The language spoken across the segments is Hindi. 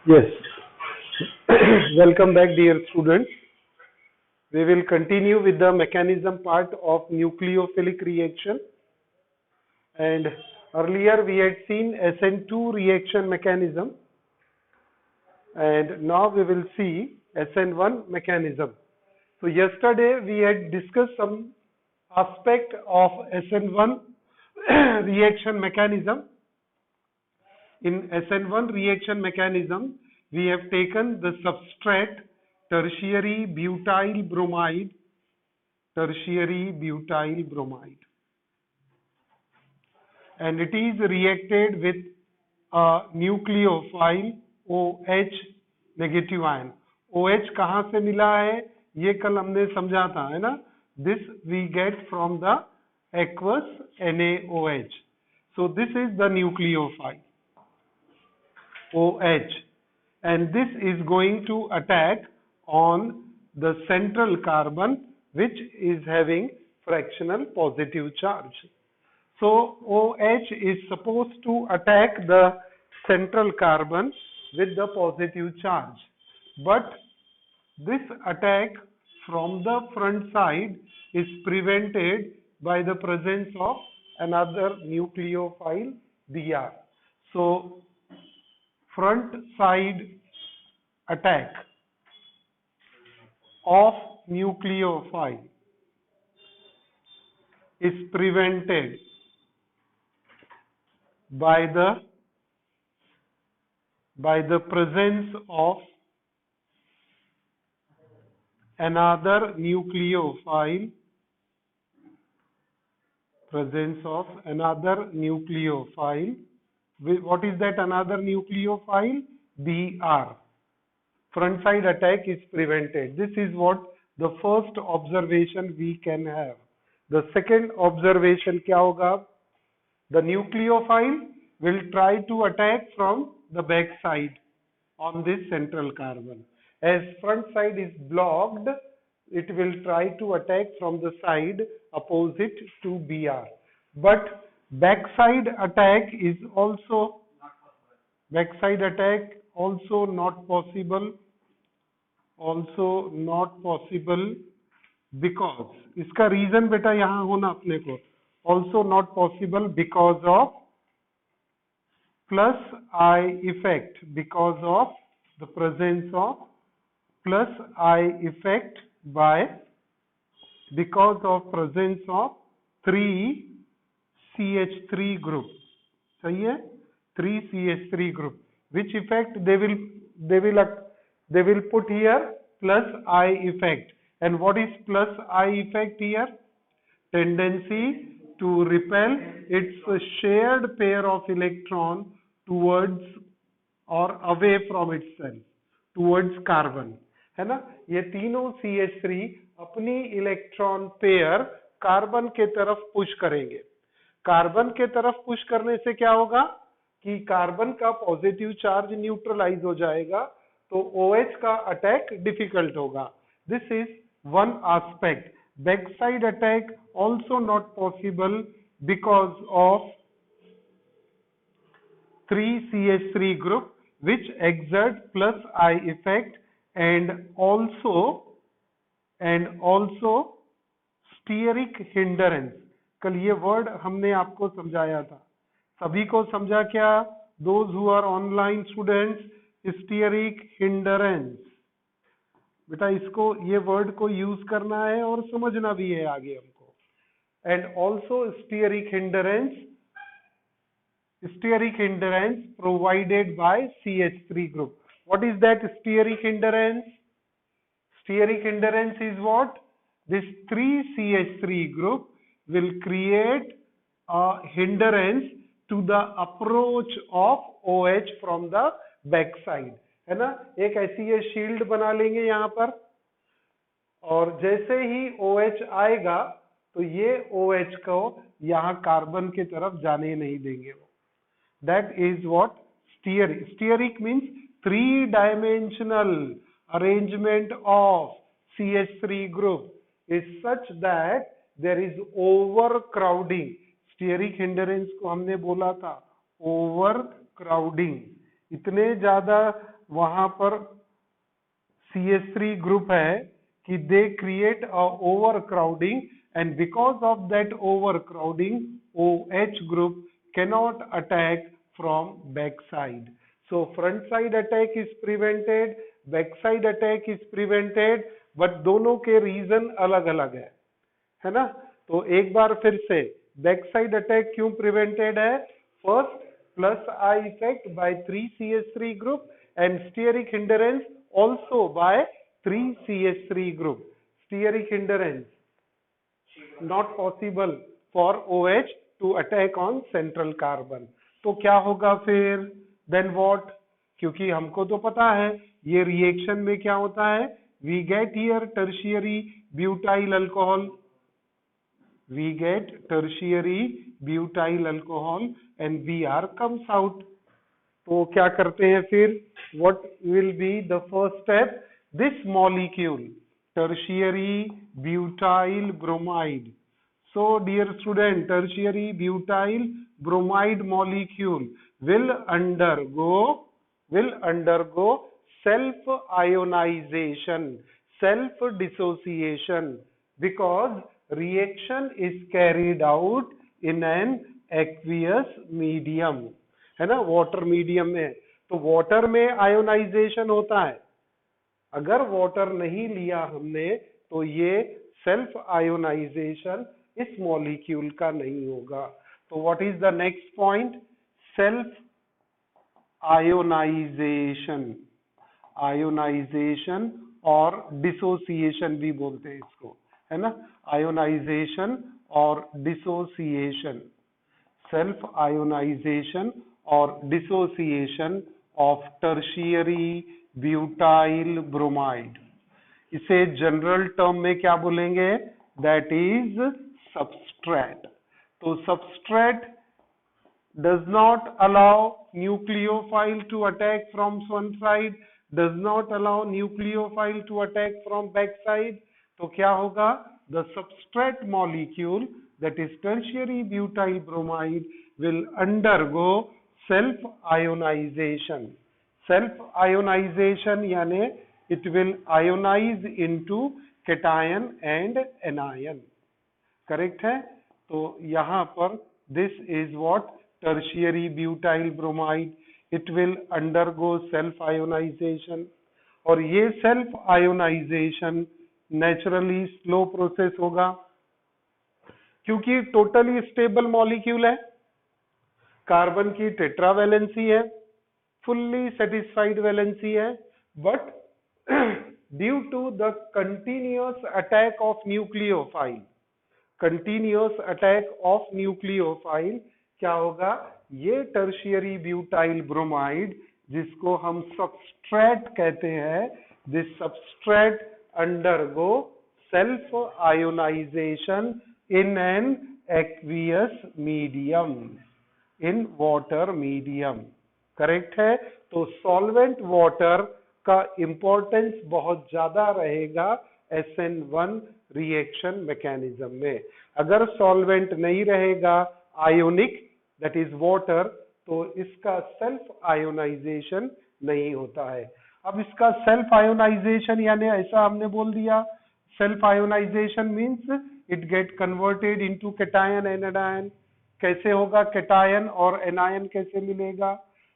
Yes. Welcome back, dear students. We will continue with the mechanism part of nucleophilic reaction. And earlier we had seen SN2 reaction mechanism. And now we will see SN1 mechanism. So yesterday we had discussed some aspect of SN1 reaction mechanism. In SN1 reaction mechanism, we have taken the substrate tertiary butyl bromide, and it is reacted with a nucleophile OH negative ion. OH कहाँ से मिला है ये कल हमने समझा था, है ना? This we get from the aqueous NaOH. So this is the nucleophile OH, and this is going to attack on the central carbon which is having fractional positive charge. So OH is supposed to attack the central carbon with the positive charge, but this attack from the front side is prevented by the presence of another nucleophile Br. So front side attack of nucleophile is prevented by the presence of another nucleophile, What is that another nucleophile? Br. Front side attack is prevented. This is what the first observation we can have. The second observation क्या होगा? The nucleophile will try to attack from the back side on this central carbon. As front side is blocked, it will try to attack from the side opposite to Br. But backside attack also not possible. Because इसका रीजन बेटा यहाँ होना अपने को also not possible because of plus I effect, because of the presence of plus I effect because of presence of 3 CH3 group. सही है? 3 CH3 group. Which effect they will put here? Plus I effect. And what is plus I effect here? Tendency to repel its shared pair of electron towards or away from itself, towards carbon. है ना? ये तीनों CH3 अपनी इलेक्ट्रॉन पेयर कार्बन के तरफ पुश करेंगे. कार्बन के तरफ पुश करने से क्या होगा कि कार्बन का पॉजिटिव चार्ज न्यूट्रलाइज हो जाएगा, तो OH का अटैक डिफिकल्ट होगा. This is one aspect. Backside attack also not possible because of 3 CH3 group which exert plus I effect, and also steric hindrance. कल ये वर्ड हमने आपको समझाया था. सभी को समझा क्या? Those who are online students, steric hindrance. बेटा इसको ये वर्ड को यूज करना है और समझना भी है आगे हमको. And also stearic hindrance provided by CH3 group. What is that stearic hindrance? Steric hindrance is what? This 3 CH3 group will create a hindrance to the approach of OH from the back side. है ना? एक ऐसी ये शील्ड बना लेंगे यहाँ पर, और जैसे ही OH आएगा तो ये OH को यहाँ कार्बन की तरफ जाने नहीं देंगे वो. That is what steric. Steric means 3-dimensional arrangement of CH3 group is such that there is overcrowding. Steric hindrance को हमने बोला था overcrowding. इतने ज्यादा वहां पर CH3 ग्रुप है कि they create a over crowding and because of that over crowding OH group cannot attack from back side. So front side attack is prevented, back side attack is prevented, but दोनों के रीजन अलग अलग है ना? तो एक बार फिर से बैक साइड अटैक क्यों प्रिवेंटेड है? First plus I effect bye 3CH3 group and stearic hindrance also by 3CH3 group. Steric hindrance not possible for OH to attack on central carbon. तो क्या होगा फिर? Then what? क्योंकि हमको तो पता है ये रिएक्शन में क्या होता है. We get here tertiary butyl alcohol. We get tertiary butyl alcohol and Br comes out. तो क्या करते हैं फिर? What will be the first step? This molecule, tertiary butyl bromide. So dear student, tertiary butyl bromide molecule will undergo self-ionization, self-dissociation, because reaction is carried out in an aqueous medium. है ना, वाटर मीडियम में. तो वाटर में आयोनाइजेशन होता है. अगर वाटर नहीं लिया हमने तो ये सेल्फ आयोनाइजेशन इस मॉलिक्यूल का नहीं होगा. तो what is the next point? Self ionization. Ionization और डिसोसिएशन भी बोलते हैं इसको, है ना. आयोनाइजेशन और डिसोसिएशन, सेल्फ आयोनाइजेशन और dissociation of tertiary butyl bromide. इसे जनरल टर्म में क्या बोलेंगे? That is substrate. तो substrate does not allow nucleophile to attack from one side, does not allow nucleophile to attack from back side. तो क्या होगा? The substrate molecule, that is tertiary butyl bromide, will undergo self ionization. Self ionization यानी it will ionize into cation and anion. Correct है? तो यहाँ पर this is what tertiary butyl bromide, it will undergo self ionization. और ये self ionization naturally slow process होगा क्योंकि टोटली स्टेबल मॉलिक्यूल है. कार्बन की टेट्रावैलेंसी है, फुल्ली सेटिस्फाइड वैलेंसी है, but due to the continuous attack of nucleophile, continuous attack of nucleophile क्या होगा? ये टर्शियरी ब्यूटाइल ब्रोमाइड जिसको हम सबस्ट्रेट कहते हैं, this substrate undergo self ionization in an aqueous medium, in water medium. Correct है? तो सॉल्वेंट वाटर का इंपॉर्टेंस बहुत ज्यादा रहेगा SN1 रिएक्शन मैकेनिज्म में. अगर सॉल्वेंट नहीं रहेगा आयोनिक, दैट इज वाटर, तो इसका सेल्फ आयोनाइजेशन नहीं होता है. अब इसका सेल्फ आयोनाइजेशन यानी ऐसा हमने बोल दिया, self ionization means it get converted into cation and anion. कैसे होगा? कैटायन और एनायन कैसे मिलेगा?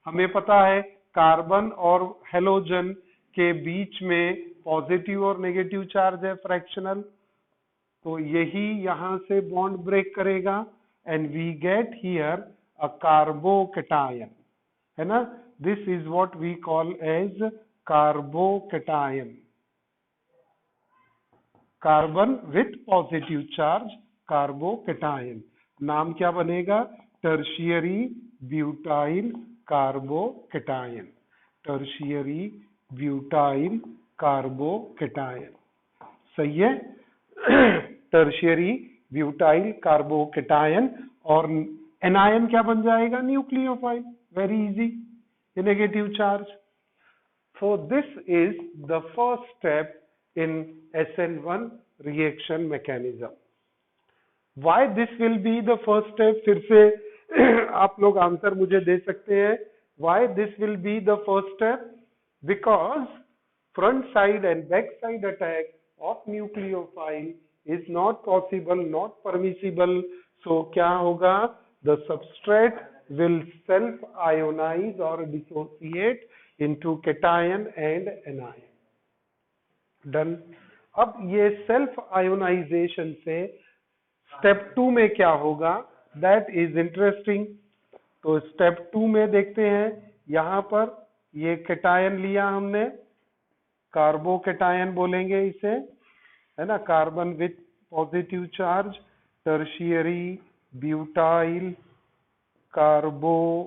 हमें पता है कार्बन और हेलोजन के बीच में पॉजिटिव और नेगेटिव चार्ज है, फ्रैक्शनल. तो यही यहां से बॉन्ड ब्रेक करेगा and we get here a carbocation, है ना. This is what we call as carbocation. Carbon with positive charge, carbocation. नाम क्या बनेगा? Tertiary butyl carbocation. Tertiary butyl carbocation. सही है? Tertiary butyl carbocation. और एनायन क्या बन जाएगा? Nucleophile. Very easy, negative charge. So this is the first step in SN1 reaction mechanism. Why this will be the first step? फिर से आप लोग आंसर मुझे दे सकते हैं. Why this will be the first step? because front side and back side attack of nucleophile is not possible, not permissible. So क्या होगा? The substrate will self-ionize or dissociate into cation and anion. Done. अब ये self ionization से स्टेप 2 में क्या होगा? That is interesting. तो स्टेप 2 में देखते हैं. यहाँ पर ये कैटायन लिया हमने, कार्बोकैटायन बोलेंगे इसे, है ना, carbon with positive charge, tertiary butyl carbocation.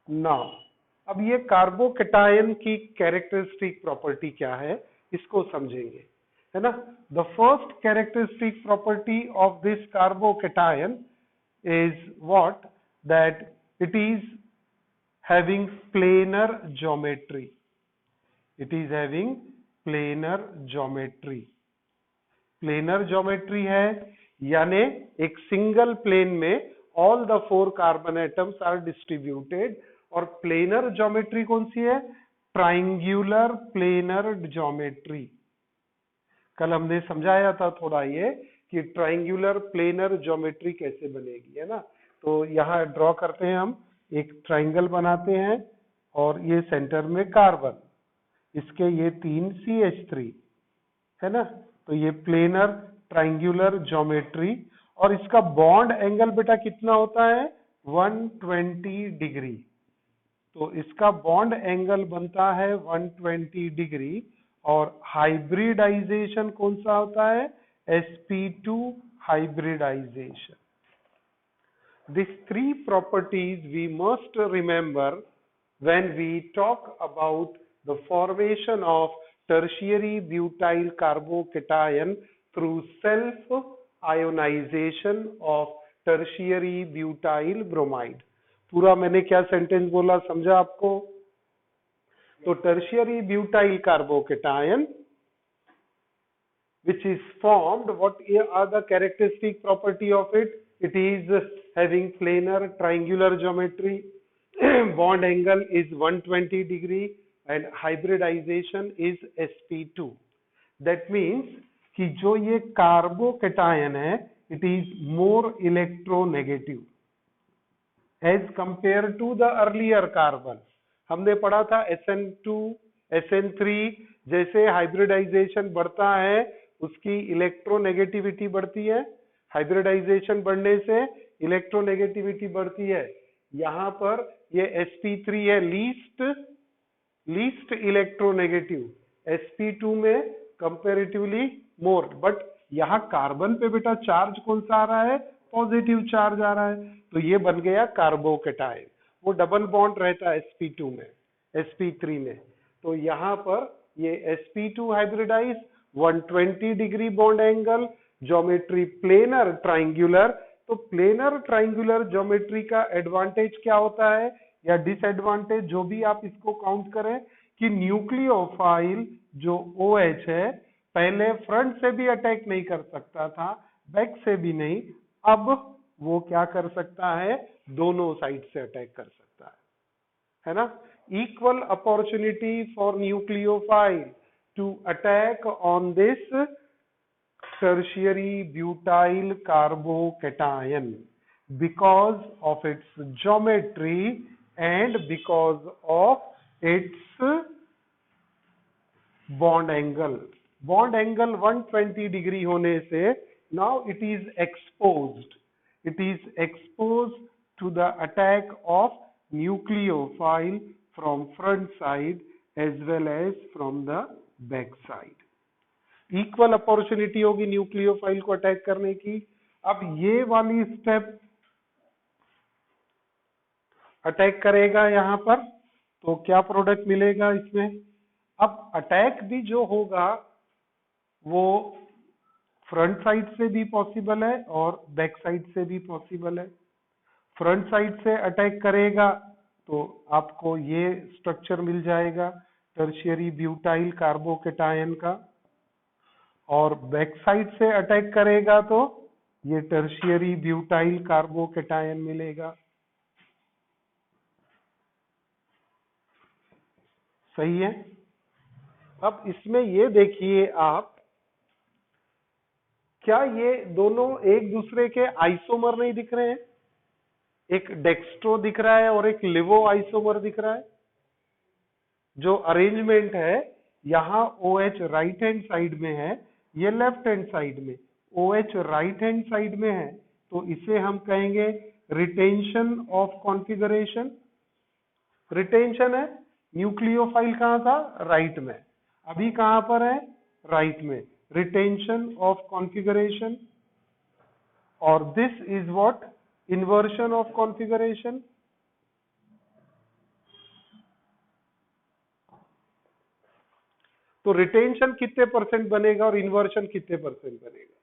Now अब ये कार्बोकैटायन की कैरेक्टरिस्टिक प्रॉपर्टी क्या है इसको समझेंगे, है ना. The first characteristic property of this carbocation is what? That it is having planar geometry. It is having planar geometry. Planar geometry है यानी एक सिंगल प्लेन में all the 4 carbon atoms are distributed. और प्लेनर ज्योमेट्री कौन सी है? Triangular planar geometry. कल हमने समझाया था थोड़ा ये कि ट्राइंगुलर प्लेनर ज्योमेट्री कैसे बनेगी, है ना. तो यहाँ ड्रॉ करते हैं, हम एक ट्राइंगल बनाते हैं और ये सेंटर में कार्बन, इसके ये 3 CH3, है ना. तो ये प्लेनर ट्राइंगुलर ज्योमेट्री. और इसका बॉन्ड एंगल बेटा कितना होता है? 120 डिग्री. तो इसका बॉन्ड एंगल बनता है 120 डिग्री. और हाइब्रिडाइजेशन कौन सा होता है? sp2 hybridization. These 3 properties we must remember when we talk about the formation of tertiary butyl carbocation through self ionization of tertiary butyl bromide. पूरा मैंने क्या सेंटेंस बोला समझा आपको? तो tertiary butyl carbocation which is formed, what are the characteristic property of it? It is having planar triangular geometry, bond angle is 120 degree and hybridization is sp2. That means कि जो ये कार्बोकैटायन है it is more electronegative as compared to the earlier carbon. हमने पढ़ा था SN2 SN3 जैसे हाइब्रिडाइजेशन बढ़ता है उसकी इलेक्ट्रोनेगेटिविटी बढ़ती है. हाइब्रिडाइजेशन बढ़ने से इलेक्ट्रोनेगेटिविटी बढ़ती है. यहाँ पर ये sp3 है लीस्ट इलेक्ट्रोनेगेटिव, sp2 में कंपैरेटिवली मोर. बट यहाँ कार्बन पे बेटा चार्ज कौन सा आ रहा है? पॉजिटिव चार्ज आ रहा है. तो ये बन गया कार्बोकैटायन. वो डबल बॉन्ड रहता है sp2 में, sp3 में. तो यहाँ पर ये sp2 hybridize, 120 degree bond angle, geometry planar triangular. तो प्लेनर ट्राइंगुलर ज्योमेट्री का एडवांटेज क्या होता है या डिसएडवांटेज, जो भी आप इसको काउंट करें, कि न्यूक्लियोफाइल जो OH है पहले फ्रंट से भी अटैक नहीं कर सकता था, बैक से भी नहीं. अब वो क्या कर सकता है? दोनों साइड से अटैक कर सकता है ना. Equal opportunity for nucleophile to attack on this tertiary butyl carbocation because of its geometry and because of its bond angle. Bond angle 120 degree होने से now it is exposed. It is exposed to the attack of nucleophile from front side as well as from the back side. Equal opportunity होगी न्यूक्लियोफाइल को अटैक करने की. अब ये वाली स्टेप अटैक करेगा यहाँ पर, तो क्या प्रोडक्ट मिलेगा इसमें? अब अटैक भी जो होगा वो फ्रंट साइड से भी पॉसिबल है और बैक साइड से भी पॉसिबल है. फ्रंट साइड से अटैक करेगा तो आपको ये स्ट्रक्चर मिल जाएगा टर्शियरी ब्यूटाइल कार्बोकैटायन का. और बैक साइड से अटैक करेगा तो ये टर्शियरी ब्यूटाइल कार्बोकैटायन मिलेगा. सही है। अब इसमें ये देखिए आप, क्या ये दोनों एक दूसरे के आइसोमर नहीं दिख रहे हैं? एक डेक्स्ट्रो दिख रहा है और एक लिवो आइसोमर दिख रहा है। जो अरेंजमेंट है, यहाँ OH राइट हैंड साइड में है, ये लेफ्ट हैंड साइड में। OH राइट हैंड साइड में है तो इसे हम कहेंगे रिटेंशन ऑफ कॉन्फ़िगरेशन। रिटेंशन है, न्यूक्लियोफाइल कहाँ था? राइट में। अभी कहाँ पर है? राइट में। Retention of configuration. और this is what? Inversion of configuration. तो रिटेंशन कितने परसेंट बनेगा और इन्वर्शन कितने परसेंट बनेगा?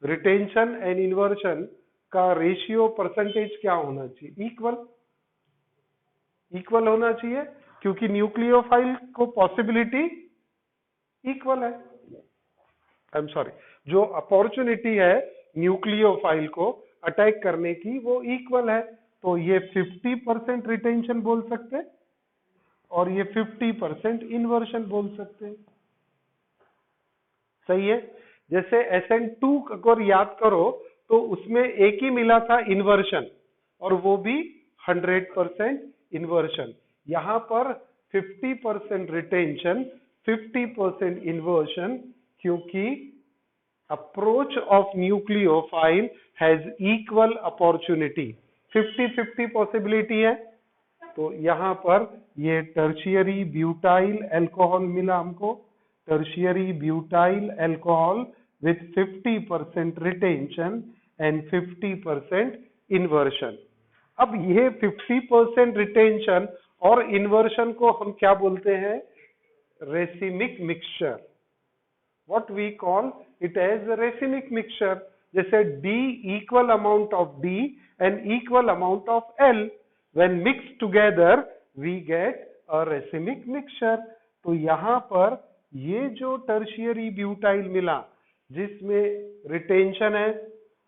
रिटेंशन एंड इन्वर्शन का रेशियो परसेंटेज क्या होना चाहिए? इक्वल। इक्वल होना चाहिए, क्योंकि न्यूक्लियोफाइल को पॉसिबिलिटी इक्वल है। आई एम सॉरी, जो अपॉर्चुनिटी है न्यूक्लियोफाइल को अटैक करने की वो इक्वल है। तो ये 50% रिटेंशन बोल सकते हैं और ये 50% इन्वर्शन बोल सकते हैं। सही है। जैसे SN2 अगर याद करो तो उसमें एक ही मिला था इन्वर्शन, और वो भी 100% इन्वर्शन। यहां पर 50% रिटेंशन, 50% इन्वर्शन, क्योंकि approach of nucleophile has equal opportunity, 50-50 possibility है। तो यहां पर ये टर्शियरी ब्यूटाइल अल्कोहल मिला हमको, tertiary butyl alcohol with 50% retention and 50% inversion. अब ये 50% रिटेंशन और इन्वर्शन को हम क्या बोलते हैं? Racemic mixture. what we call it as a racemic mixture। जैसे D equal amount of D and equal amount of L, when mixed together we get a racemic mixture। तो यहाँ पर ये जो टर्शियरी ब्यूटाइल मिला जिसमें रिटेंशन है,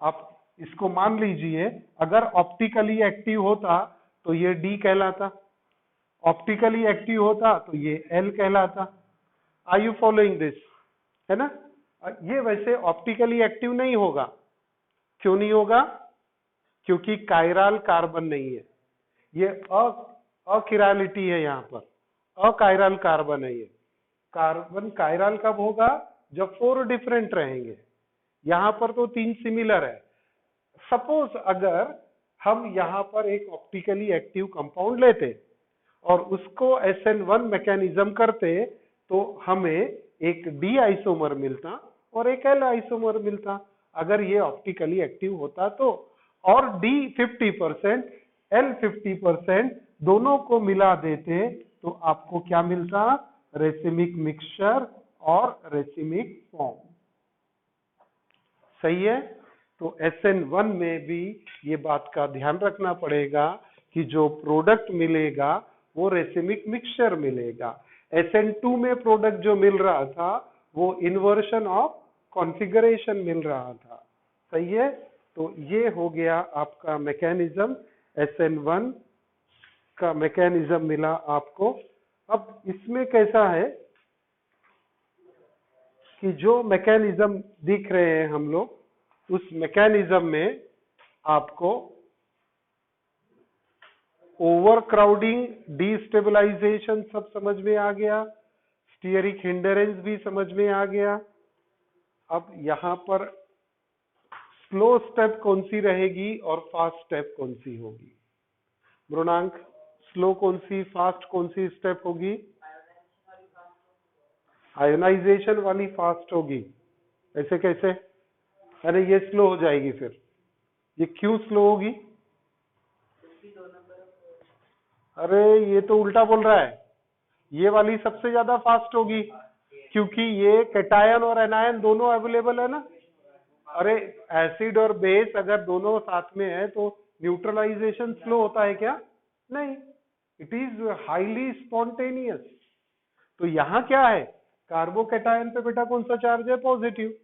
आप इसको मान लीजिए अगर ऑप्टिकली एक्टिव होता तो ये D कहलाता, ऑप्टिकली एक्टिव होता तो ये L कहलाता। Are you following this? है ना? ये वैसे ऑप्टिकली एक्टिव नहीं होगा। क्यों नहीं होगा? क्योंकि कायरल कार्बन नहीं है, ये अकिरालिटी है। यहाँ पर अकायरल कार्बन है। ये कार्बन कायरल कब होगा? जब 4 डिफरेंट रहेंगे। यहाँ पर तो 3 सिमिलर है। सपोज अगर हम यहाँ पर एक ऑप्टिकली एक्टिव कंपाउंड लेते और उसको SN1 मैकेनिज्म करते तो हमें एक D आइसोमर मिलता और एक L आइसोमर मिलता, अगर ये ऑप्टिकली एक्टिव होता तो। और D 50%, L 50% दोनों को मिला देते तो आपको क्या मिलता? रेसिमिक मिक्सचर और रेसिमिक फॉर्म। सही है। तो SN1 में भी ये बात का ध्यान रखना पड़ेगा कि जो प्रोडक्ट मिलेगा वो रेसिमिक मिक्सचर मिलेगा। SN2 में प्रोडक्ट जो मिल रहा था वो इन्वर्शन ऑफ कॉन्फ़िगरेशन मिल रहा था। सही है। तो ये हो गया आपका मैकेनिज्म, SN1 का मैकेनिज्म मिला आपको। अब इसमें कैसा है कि जो मैकेनिज्म दिख रहे हैं हम लोग, उस मैकेनिज्म में आपको ओवर क्राउडिंग, डिस्टेबलाइजेशन सब समझ में आ गया, स्टीयरिक हिंडरेंस भी समझ में आ गया। अब यहां पर स्लो स्टेप कौन सी रहेगी और फास्ट स्टेप कौन सी होगी? मृणांक, स्लो कौन सी, फास्ट कौन सी स्टेप होगी? आयोनाइजेशन वाली फास्ट होगी। ऐसे कैसे? अरे ये स्लो हो जाएगी फिर। ये क्यों स्लो होगी? अरे ये तो उल्टा बोल रहा है, ये वाली सबसे ज्यादा फास्ट होगी क्योंकि ये कैटायन और एनायन दोनों अवेलेबल है ना। अरे एसिड और बेस अगर दोनों साथ में है तो न्यूट्रलाइजेशन स्लो होता है क्या? नहीं, इट इज हाईली स्पॉन्टेनियस। तो यहाँ क्या है? कार्बोकैटायन पे बेटा कौन सा चार्ज है? पॉजिटिव।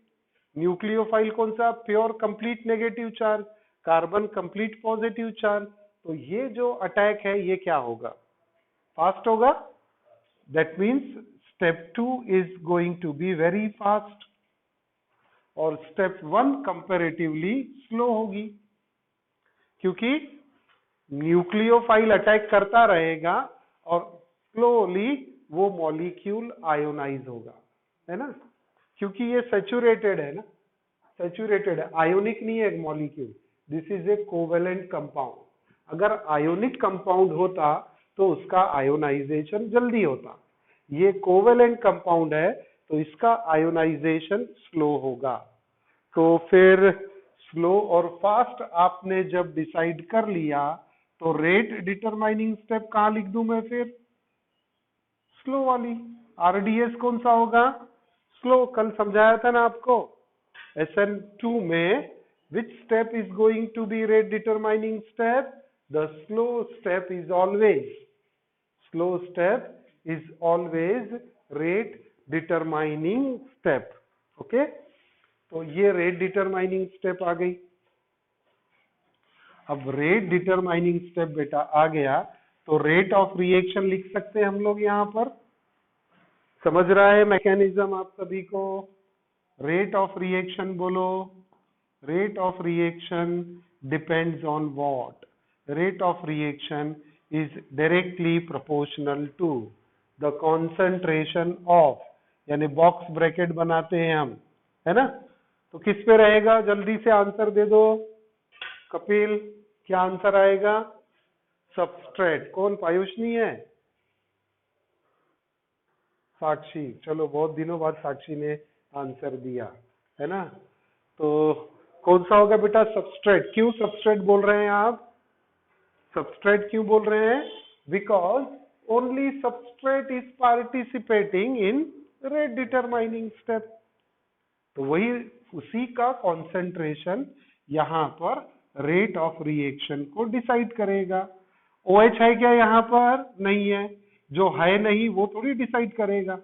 न्यूक्लियोफाइल कौन सा? Pure complete negative charge. Carbon complete positive charge. तो ये जो अटैक है ये क्या होगा? फास्ट होगा, that means step 2 is going to be very fast और स्टेप 1 कंपैरेटिवली स्लो होगी, क्योंकि न्यूक्लियोफाइल अटैक करता रहेगा और स्लोली वो मॉलिक्यूल आयोनाइज होगा, है ना, क्योंकि ये सैचुरेटेड है ना, सैचुरेटेड है, आयोनिक नहीं है molecule, this is a covalent compound. अगर आयोनिक कंपाउंड होता तो उसका आयोनाइजेशन जल्दी होता, ये कोवेलेंट कंपाउंड है तो इसका आयोनाइजेशन स्लो होगा। तो फिर स्लो और फास्ट आपने जब डिसाइड कर लिया तो रेट डिटरमाइनिंग स्टेप कहां लिख दूं मैं फिर? स्लो वाली। आरडीएस कौन सा होगा? स्लो। कल समझाया था ना आपको SN2 में, which step is going to be rate determining step? The slow step is always rate determining step. Okay? तो ये रेट डिटरमाइनिंग स्टेप आ गई। अब रेट डिटरमाइनिंग स्टेप बेटा आ गया तो रेट ऑफ रिएक्शन लिख सकते हैं हम लोग यहां पर। समझ रहा है मैकेनिज्म आप सभी को? रेट ऑफ रिएक्शन बोलो। Rate of reaction depends on what? Rate of reaction is directly proportional to the concentration of, यानी बॉक्स ब्रैकेट बनाते हैं हम, है ना। तो किस पे रहेगा? जल्दी से आंसर दे दो कपिल, क्या आंसर आएगा? सबस्ट्रेट। कौन? पायुषनी है? साक्षी। चलो बहुत दिनों बाद साक्षी ने आंसर दिया, है ना। तो कौन सा होगा बेटा? सबस्ट्रेट। क्यों सबस्ट्रेट बोल रहे हैं आप? सबस्ट्रेट क्यों बोल रहे हैं? Because only substrate is participating in rate determining step. तो वही उसी का कॉन्सेंट्रेशन यहाँ पर रेट ऑफ रिएक्शन को डिसाइड करेगा। OH है क्या यहाँ पर? नहीं है। जो है नहीं वो थोड़ी डिसाइड करेगा,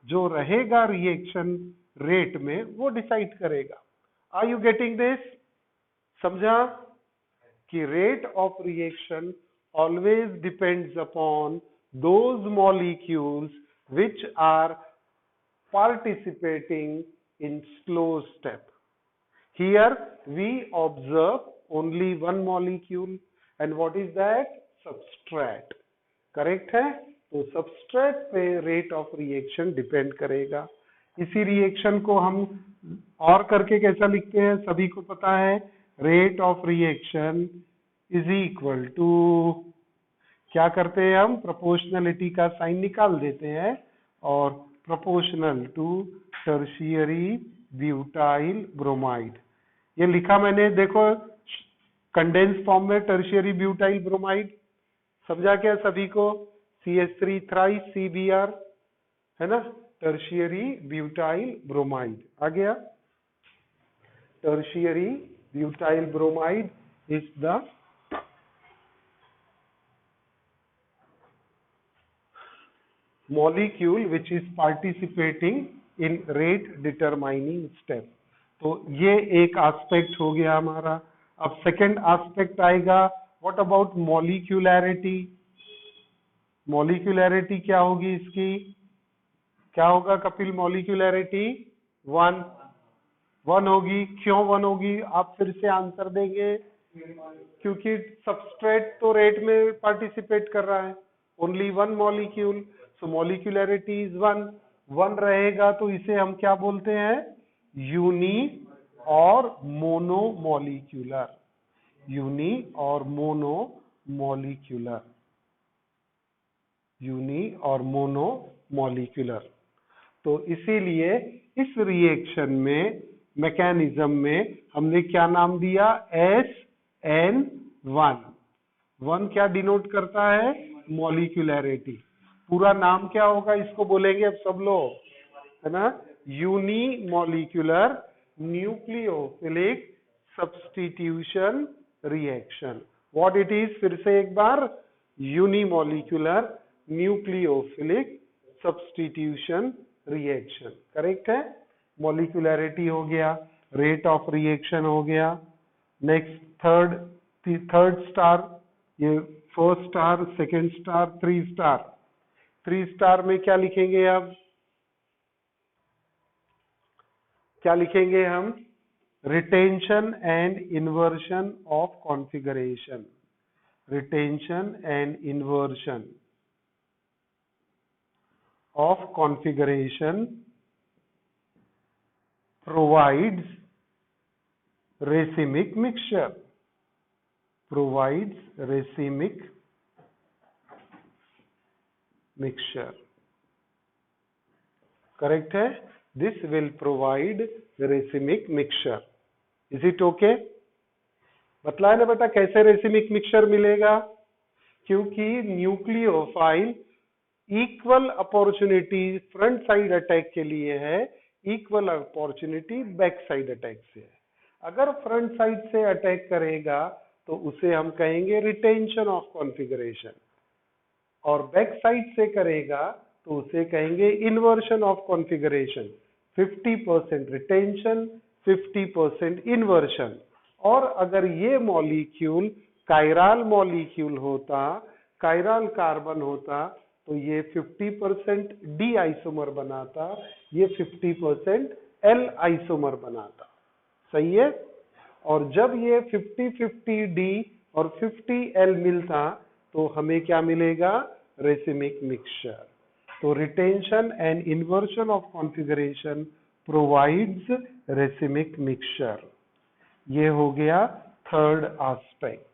जो रहेगा रिएक्शन रेट में वो डिसाइड करेगा। Are you getting this? समझा कि rate of reaction always depends upon those molecules which are participating in slow step. Here we observe only one molecule, and what is that? Substrate. Correct है? तो substrate पे rate of reaction depend करेगा। इसी रिएक्शन को हम और करके कैसा लिखते हैं सभी को पता है? Rate of reaction is equal to, क्या करते हैं हम? प्रोपोर्शनलिटी का साइन निकाल देते हैं और proportional to tertiary butyl bromide. ये लिखा मैंने, देखो कंडेंस फॉर्म में टर्शियरी ब्यूटाइल ब्रोमाइड। समझा क्या सभी को? CH3 थ्राइस CBr, है ना, टर्शियरी ब्यूटाइल ब्रोमाइड आ गया। Tertiary butyl bromide is the molecule which is participating in rate determining step। तो ये एक एस्पेक्ट हो गया हमारा। अब सेकंड एस्पेक्ट आएगा, व्हाट अबाउट मॉलिक्यूलैरिटी? मॉलिक्यूलैरिटी क्या होगी इसकी? क्या होगा कपिल? मॉलिक्यूलैरिटी 1 होगी। क्यों 1 होगी? आप फिर से आंसर देंगे। क्योंकि सबस्ट्रेट तो रेट में पार्टिसिपेट कर रहा है, ओनली 1 मॉलिक्यूल, सो मॉलिक्यूलैरिटी इज 1 रहेगा तो इसे हम क्या बोलते हैं? यूनी और मोनो मॉलिक्यूलर। यूनी और मोनो मॉलिक्यूलर। यूनी और मोनो मॉलिक्यूलर। तो इसीलिए इस रिएक्शन में, मैकेनिज्म में हमने क्या नाम दिया? SN1। 1 क्या डिनोट करता है? मॉलिक्यूलैरिटी। पूरा नाम क्या होगा इसको बोलेंगे अब सब लोग, है ना? Unimolecular nucleophilic substitution reaction. What it is? फिर से एक बार, unimolecular nucleophilic substitution reaction. Correct है? मॉलिक्यूलैरिटी हो गया, रेट ऑफ रिएक्शन हो गया। नेक्स्ट थर्ड स्टार, ये first star, second star, 3 star. 3 star में क्या लिखेंगे अब, क्या लिखेंगे हम, retention and inversion of configuration, retention and inversion of configuration provides racemic mixture, provides racemic mixture, correct है, this will provide racemic mixture, is it okay? बतलाए ना बेटा कैसे रेसिमिक मिक्सचर मिलेगा, क्योंकि nucleophile equal opportunity front side attack के लिए है, equal opportunity back side attack से है। अगर फ्रंट साइड से अटैक करेगा तो उसे हम कहेंगे रिटेंशन ऑफ कॉन्फ़िगरेशन, और बैक साइड से करेगा तो उसे कहेंगे inversion of configuration, 50% retention 50% inversion. और अगर ये मॉलिक्यूल कायरल मॉलिक्यूल होता, कायरल कार्बन होता, तो ये 50% डी आइसोमर बनाता, ये 50% एल आइसोमर बनाता, सही है। और जब ये 50-50 डी और 50 एल मिलता तो हमें क्या मिलेगा, रेसिमिक मिक्सचर। तो retention and inversion of configuration provides racemic mixture, ये हो गया थर्ड एस्पेक्ट।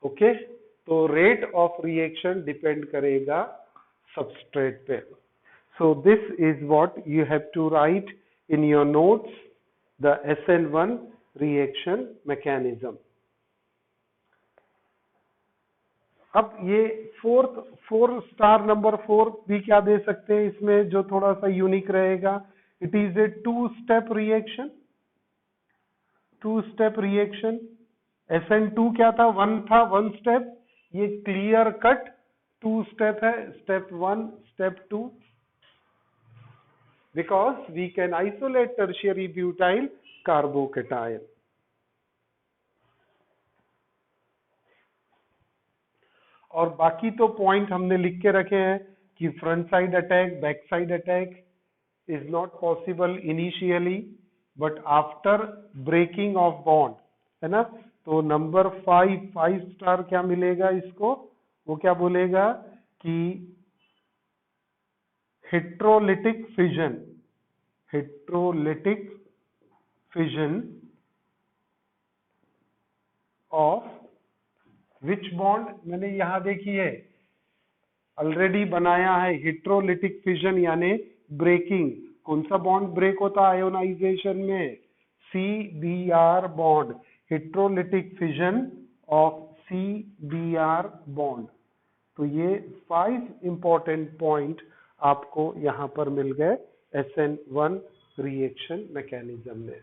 ओके, तो रेट ऑफ रिएक्शन डिपेंड करेगा सबस्ट्रेट पे। So this is what you have to write in your notes, the SN1 reaction mechanism. अब ये फोर स्टार नंबर 4 भी क्या दे सकते हैं इसमें जो थोड़ा सा यूनिक रहेगा, it is a 2 step reaction, 2 step reaction. SN2 क्या था, 1 था, 1 स्टेप, ये क्लियर कट 2 स्टेप है, step 1 step 2, because we can isolate tertiary butyl carbocation. और बाकी तो पॉइंट हमने लिख के रखे हैं कि front side attack, back side attack is not possible initially but after breaking of bond, है ना। तो नंबर 5 स्टार क्या मिलेगा इसको, वो क्या बोलेगा कि heterolytic fission, heterolytic fission of which bond, मैंने यहां देखी है ऑलरेडी बनाया है, हेट्रोलिटिक फिजन यानी ब्रेकिंग। कौन सा बॉन्ड ब्रेक होता है आयोनाइजेशन में, CBr bond, heterolytic fission of CBr bond. तो ये 5 इंपॉर्टेंट पॉइंट आपको यहां पर मिल गए SN1 रिएक्शन मैकेनिज्म में।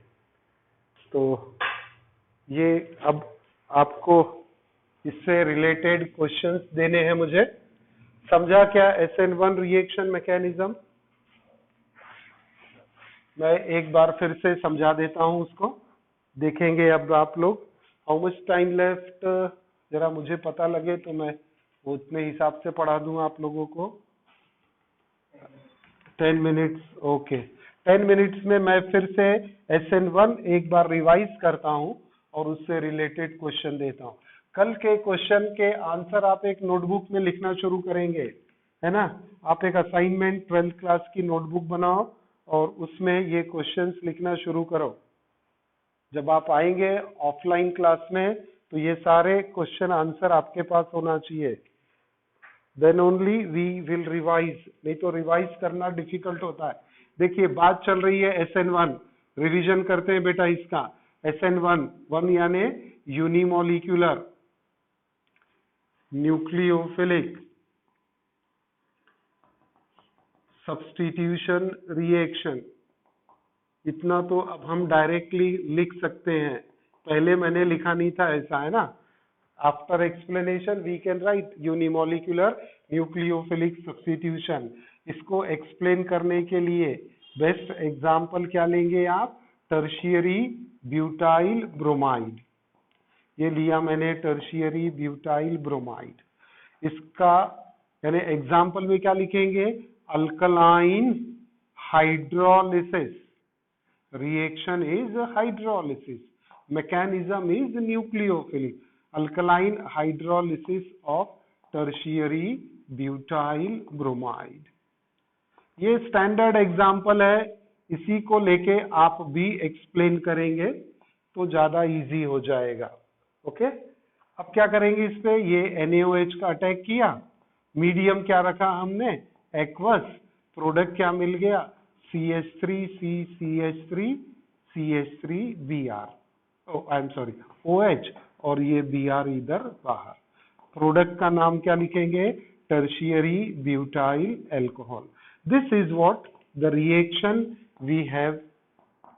तो ये अब आपको इससे रिलेटेड क्वेश्चंस देने हैं मुझे। समझा क्या SN1 रिएक्शन मैकेनिज्म? मैं एक बार फिर से समझा देता हूं उसको, देखेंगे अब आप लोग। हाउ मच टाइम लेफ्ट, जरा मुझे पता लगे तो मैं उतने हिसाब से पढ़ा दूंगा आप लोगों को। 10 मिनट्स, ओके। 10 मिनट्स में मैं फिर से SN1 एक बार रिवाइज करता हूं और उससे रिलेटेड क्वेश्चन देता हूं। कल के क्वेश्चन के आंसर आप एक नोटबुक में लिखना शुरू करेंगे, है ना। आप एक असाइनमेंट 12th क्लास की नोटबुक बनाओ और उसमें ये क्वेश्चंस लिखना शुरू करो। जब आप आएंगे ऑफलाइन क्लास में तो ये सारे क्वेश्चन आंसर आपके पास होना चाहिए, then only we will revise, नहीं तो रिवाइज करना डिफिकल्ट होता है। देखिए बात चल रही है SN1, रिवीजन करते हैं बेटा इसका। SN1 यानी यूनिमोलिक्यूलर न्यूक्लियोफिलिक सब्स्टिट्यूशन रिएक्शन, इतना तो अब हम डायरेक्टली लिख सकते हैं, पहले मैंने लिखा नहीं था ऐसा, है ना। After explanation we can write unimolecular nucleophilic substitution. इसको एक्सप्लेन करने के लिए बेस्ट एग्जांपल क्या लेंगे आप, टर्शियरी ब्यूटाइल ब्रोमाइड। ये लिया मैंने टर्शियरी ब्यूटाइल ब्रोमाइड। इसका यानी एग्जाम्पल में क्या लिखेंगे, alkaline hydrolysis, reaction is hydrolysis, mechanism is nucleophilic, alkaline hydrolysis of tertiary butyl bromide। ये स्टैंडर्ड एग्जाम्पल है, इसी को लेके आप भी एक्सप्लेन करेंगे तो ज्यादा इजी हो जाएगा। ओके, अब क्या करेंगे इस पे, ये NaOH का अटैक किया, मीडियम क्या रखा हमने, एक्वस, प्रोडक्ट क्या मिल गया, CH3C CH3 CH3Br, I am sorry OH, और ये Br इधर बाहर। प्रोडक्ट का नाम क्या लिखेंगे, tertiary butyl alcohol. This is what the reaction we have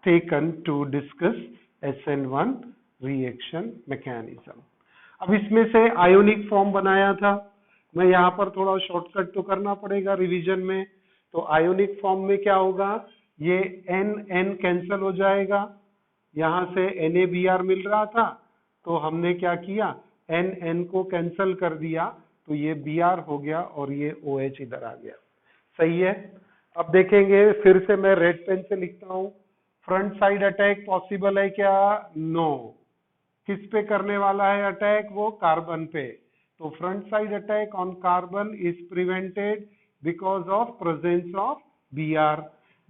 taken to discuss SN1 reaction mechanism. अब इसमें से आयोनिक फॉर्म बनाया था, मैं यहाँ पर थोड़ा शॉर्टकट तो करना पड़ेगा रिवीजन में। तो आयोनिक फॉर्म में क्या होगा, ये N कैंसिल हो जाएगा, यहाँ से NaBr मिल रहा था तो हमने क्या किया, N को कैंसिल कर दिया तो ये Br हो गया और ये OH इधर आ गया। सही है। अब देखेंगे, फिर से मैं रेड पेन से लिखता हूँ, फ्रंट साइड अटैक पॉसिबल है क्या, नो। किस पे करने वाला है अटैक, वो कार्बन पे। तो front side attack on carbon is prevented because of presence of Br।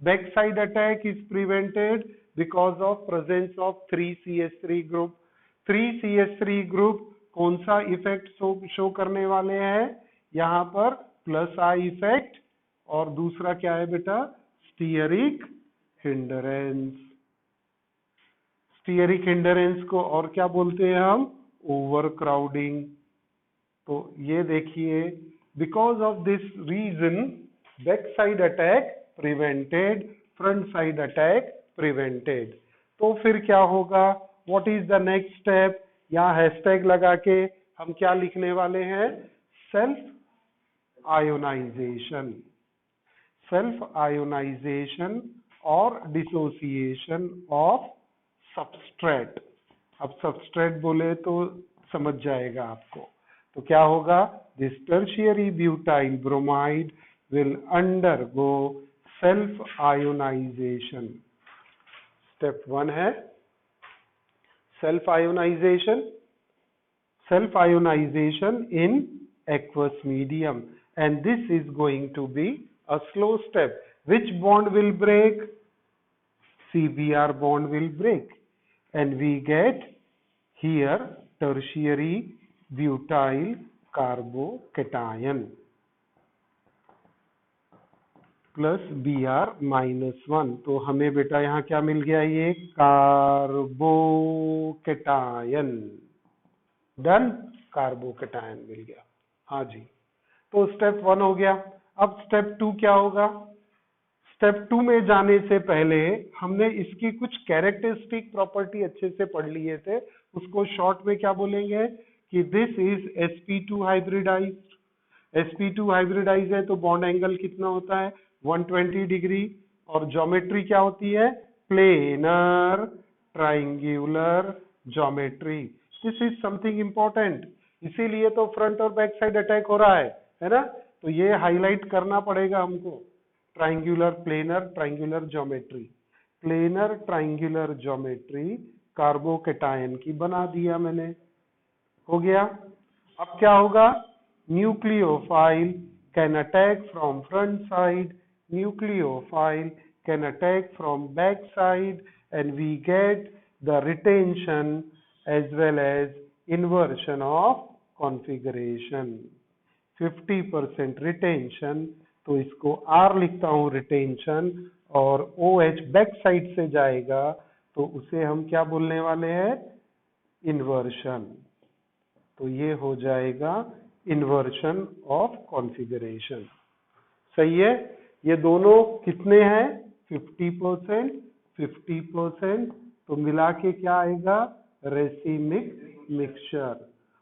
Back side attack is prevented because of presence of 3CH3 group. 3CH3 group कौन सा इफेक्ट शो करने वाले हैं, यहाँ पर प्लस आई इफेक्ट, और दूसरा क्या है बेटा, स्टीयरिक हिंडरेंस। स्टीयरिक हिंडरेंस को और क्या बोलते हैं हम, ओवर क्राउडिंग। तो ये देखिए, because of this reason back side attack prevented, front side attack prevented. तो फिर क्या होगा, what is the next step, यहाँ हैशटैग लगा के हम क्या लिखने वाले हैं, सेल्फ आयोनाइजेशन। सेल्फ आयोनाइजेशन और डिसोसिएशन ऑफ सबस्ट्रेट। अब सबस्ट्रेट बोले तो समझ जाएगा आपको। तो क्या होगा, this tertiary butyl bromide will undergo self ionisation. Step 1 है self ionization, self ionization in aqueous medium, and this is going to be a slow step. Which bond will break, CBr bond will break, and we get here tertiary butyl carbocation plus Br-1। तो हमें बेटा यहाँ क्या मिल गया, ये कार्बोकेटायन। डन, कार्बोकेटायन मिल गया। हाँ जी, तो स्टेप 1 हो गया। अब स्टेप 2 क्या होगा, स्टेप 2 में जाने से पहले हमने इसकी कुछ कैरेक्टरिस्टिक प्रॉपर्टी अच्छे से पढ़ लिए थे, उसको शॉर्ट में क्या बोलेंगे कि this is sp2 hybridised. sp2 hybridise है तो बॉन्ड एंगल कितना होता है, 120 डिग्री, और ज्योमेट्री क्या होती है, planar triangular geometry. This is something important, इसीलिए तो फ्रंट और बैक साइड अटैक हो रहा है ना। तो ये हाईलाइट करना पड़ेगा हमको, triangular, planar triangular geometry. Planar triangular geometry carbocation की बना दिया मैंने, हो गया। अब क्या होगा, nucleophile can attack from front side, nucleophile can attack from back side, and we get the retention as well as inversion of configuration। 50% retention, तो इसको R लिखता हूँ रिटेंशन, और OH बैक साइड से जाएगा तो उसे हम क्या बोलने वाले हैं, इन्वर्शन। तो ये हो जाएगा इन्वर्शन ऑफ कॉन्फ़िगरेशन। सही है। ये दोनों कितने हैं, 50%, 50%, तो मिला के क्या आएगा, रेसिमिक मिक्सचर।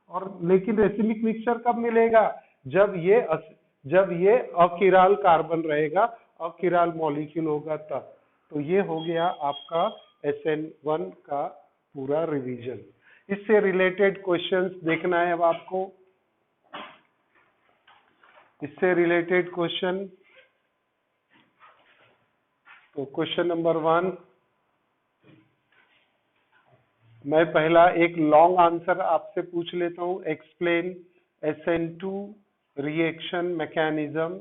और लेकिन रेसिमिक मिक्सचर कब मिलेगा, जब ये अकिराल कार्बन रहेगा, अकिराल मॉलिक्यूल होगा तब। तो ये हो गया आपका SN1 का पूरा रिवीजन। इससे रिलेटेड क्वेश्चंस देखना है अब आपको, इससे रिलेटेड क्वेश्चन। तो क्वेश्चन नंबर 1, मैं पहला एक लॉन्ग आंसर आपसे पूछ लेता हूं। एक्सप्लेन SN2 रिएक्शन मैकेनिज्म,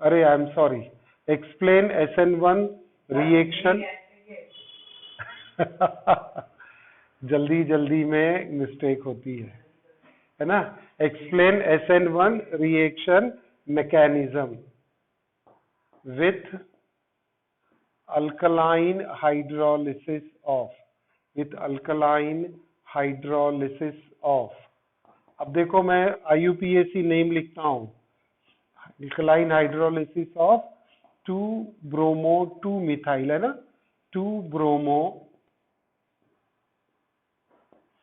अरे I am sorry, explain SN1 reaction जल्दी जल्दी में मिस्टेक होती है ना। Explain SN1 reaction mechanism with alkaline hydrolysis of, with alkaline hydrolysis of। अब देखो मैं IUPAC नेम लिखता हूं, alkaline hydrolysis of 2-bromo 2-methyl है ना, 2-bromo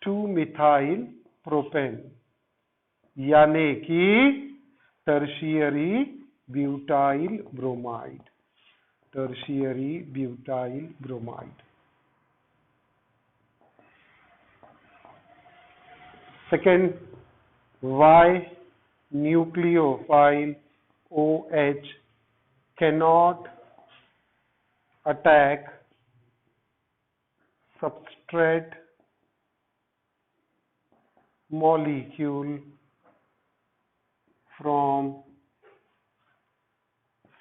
2-methyl प्रोपेन, यानी कि tertiary butyl bromide, tertiary butyl bromide. Second, why nucleophile OH cannot attack substrate molecule from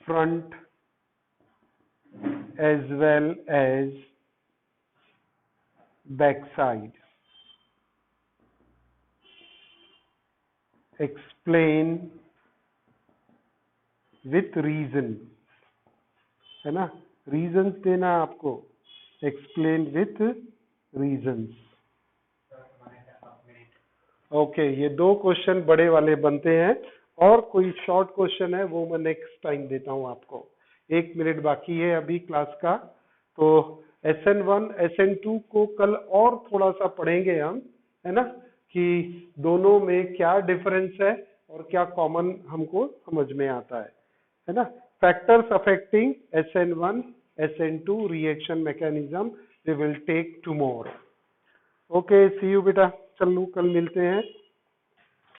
front as well as backside। Explain with reason, है ना, reasons देना है आपको। Explain with reasons। ओके, ये 2 क्वेश्चन बड़े वाले बनते हैं, और कोई शॉर्ट क्वेश्चन है वो मैं नेक्स्ट टाइम देता हूं आपको। 1 मिनट बाकी है अभी क्लास का, तो SN1 SN2 को कल और थोड़ा सा पढ़ेंगे हम, है ना, कि दोनों में क्या डिफरेंस है और क्या कॉमन हमको समझ में आता है ना। Factors affecting SN1 SN2 reaction mechanism we will take tomorrow. Okay, see you बेटा, चलो कल मिलते हैं।